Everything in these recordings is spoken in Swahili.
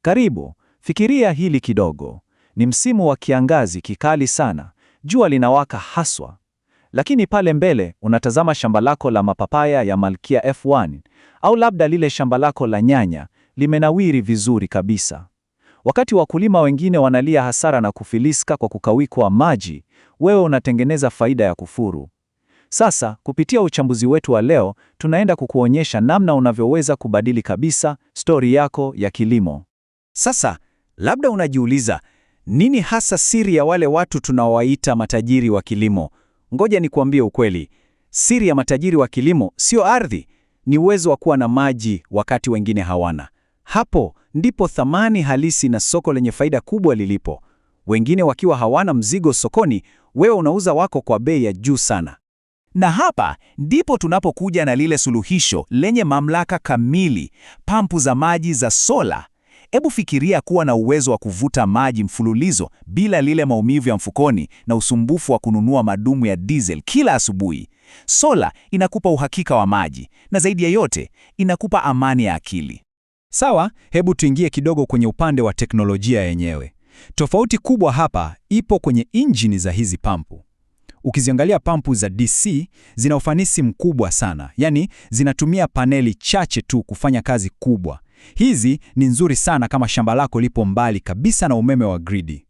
Karibu, fikiria hili kidogo. Ni msimu wa kiangazi kikali sana, jua linawaka haswa. Lakini pale mbele unatazama shamba lako la mapapaya ya Malkia F1 au labda lile shamba lako la nyanya limenawiri vizuri kabisa. Wakati wakulima wengine wanalia hasara na kufiliska kwa kukawikwa maji, wewe unatengeneza faida ya kufuru. Sasa, kupitia uchambuzi wetu wa leo, tunaenda kukuonyesha namna unavyoweza kubadili kabisa stori yako ya kilimo. Sasa, labda unajiuliza, nini hasa siri ya wale watu tunaowaita matajiri wa kilimo? Ngoja nikuambie ukweli. Siri ya matajiri wa kilimo sio ardhi, ni uwezo wa kuwa na maji wakati wengine hawana. Hapo ndipo thamani halisi na soko lenye faida kubwa lilipo. Wengine wakiwa hawana mzigo sokoni, wewe unauza wako kwa bei ya juu sana. Na hapa ndipo tunapokuja na lile suluhisho lenye mamlaka kamili, pampu za maji za sola. Hebu fikiria kuwa na uwezo wa kuvuta maji mfululizo bila lile maumivu ya mfukoni na usumbufu wa kununua madumu ya diesel kila asubuhi. Sola inakupa uhakika wa maji na zaidi ya yote inakupa amani ya akili. Sawa, hebu tuingie kidogo kwenye upande wa teknolojia yenyewe. Tofauti kubwa hapa ipo kwenye injini za hizi pampu. Ukiziangalia pampu za DC zina ufanisi mkubwa sana, yani zinatumia paneli chache tu kufanya kazi kubwa. Hizi ni nzuri sana kama shamba lako lipo mbali kabisa na umeme wa gridi.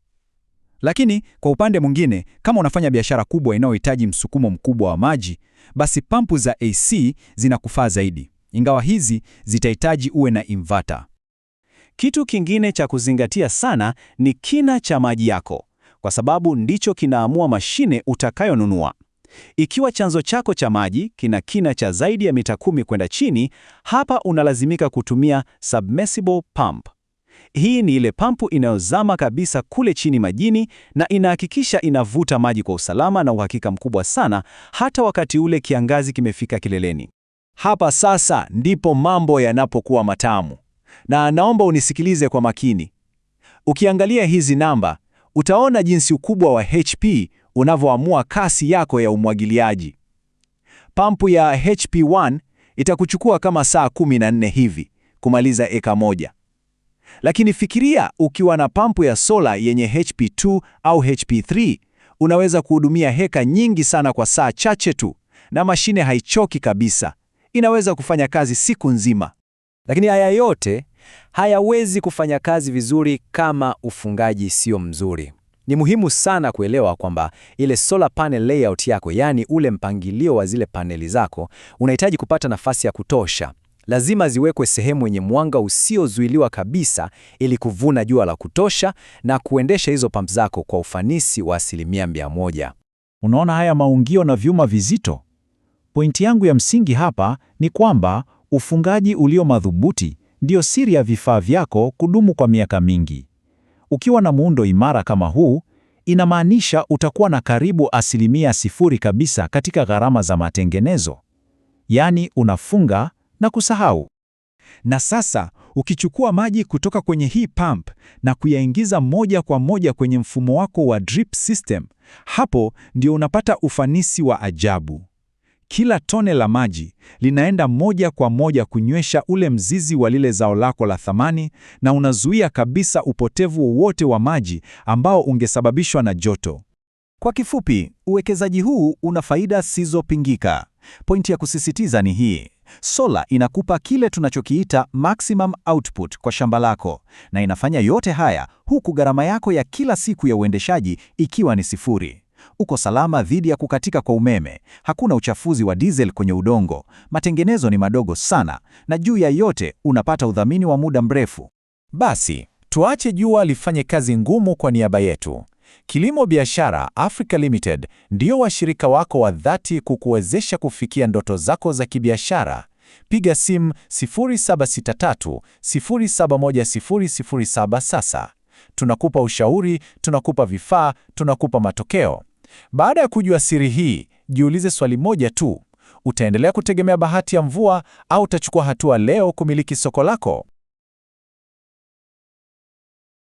Lakini kwa upande mwingine, kama unafanya biashara kubwa inayohitaji msukumo mkubwa wa maji, basi pampu za AC zinakufaa zaidi, ingawa hizi zitahitaji uwe na inverter. Kitu kingine cha kuzingatia sana ni kina cha maji yako, kwa sababu ndicho kinaamua mashine utakayonunua. Ikiwa chanzo chako cha maji kina kina cha zaidi ya mita 10 kwenda chini, hapa unalazimika kutumia submersible pump. Hii ni ile pampu inayozama kabisa kule chini majini na inahakikisha inavuta maji kwa usalama na uhakika mkubwa sana, hata wakati ule kiangazi kimefika kileleni. Hapa sasa ndipo mambo yanapokuwa matamu. Na naomba unisikilize kwa makini. Ukiangalia hizi namba, utaona jinsi ukubwa wa HP unavyoamua kasi yako ya umwagiliaji. Pampu ya HP1 itakuchukua kama saa 14 hivi kumaliza eka moja. Lakini fikiria ukiwa na pampu ya sola yenye HP2 au HP3, unaweza kuhudumia heka nyingi sana kwa saa chache tu, na mashine haichoki kabisa. Inaweza kufanya kazi siku nzima. Lakini haya yote hayawezi kufanya kazi vizuri kama ufungaji sio mzuri. Ni muhimu sana kuelewa kwamba ile solar panel layout yako, yani ule mpangilio wa zile paneli zako, unahitaji kupata nafasi ya kutosha. Lazima ziwekwe sehemu yenye mwanga usiozuiliwa kabisa ili kuvuna jua la kutosha na kuendesha hizo pump zako kwa ufanisi wa 100%. Unaona haya maungio na vyuma vizito? Pointi yangu ya msingi hapa ni kwamba ufungaji ulio madhubuti ndio siri ya vifaa vyako kudumu kwa miaka mingi. Ukiwa na muundo imara kama huu, inamaanisha utakuwa na karibu 0% kabisa katika gharama za matengenezo. Yaani unafunga na kusahau. Na sasa, ukichukua maji kutoka kwenye hii pump na kuyaingiza moja kwa moja kwenye mfumo wako wa drip system, hapo ndio unapata ufanisi wa ajabu. Kila tone la maji linaenda moja kwa moja kunywesha ule mzizi wa lile zao lako la thamani, na unazuia kabisa upotevu wowote wa maji ambao ungesababishwa na joto. Kwa kifupi, uwekezaji huu una faida zisizopingika. Pointi ya kusisitiza ni hii: sola inakupa kile tunachokiita maximum output kwa shamba lako, na inafanya yote haya huku gharama yako ya kila siku ya uendeshaji ikiwa ni 0. Uko salama dhidi ya kukatika kwa umeme, hakuna uchafuzi wa diesel kwenye udongo, matengenezo ni madogo sana, na juu ya yote unapata udhamini wa muda mrefu. Basi, tuache jua lifanye kazi ngumu kwa niaba yetu. Kilimo Biashara Africa Limited ndio washirika wako wa dhati kukuwezesha kufikia ndoto zako za kibiashara. Piga simu 0763 071 sasa. Tunakupa ushauri, tunakupa vifaa, tunakupa matokeo. Baada ya kujua siri hii, jiulize swali moja tu: utaendelea kutegemea bahati ya mvua au utachukua hatua leo kumiliki soko lako?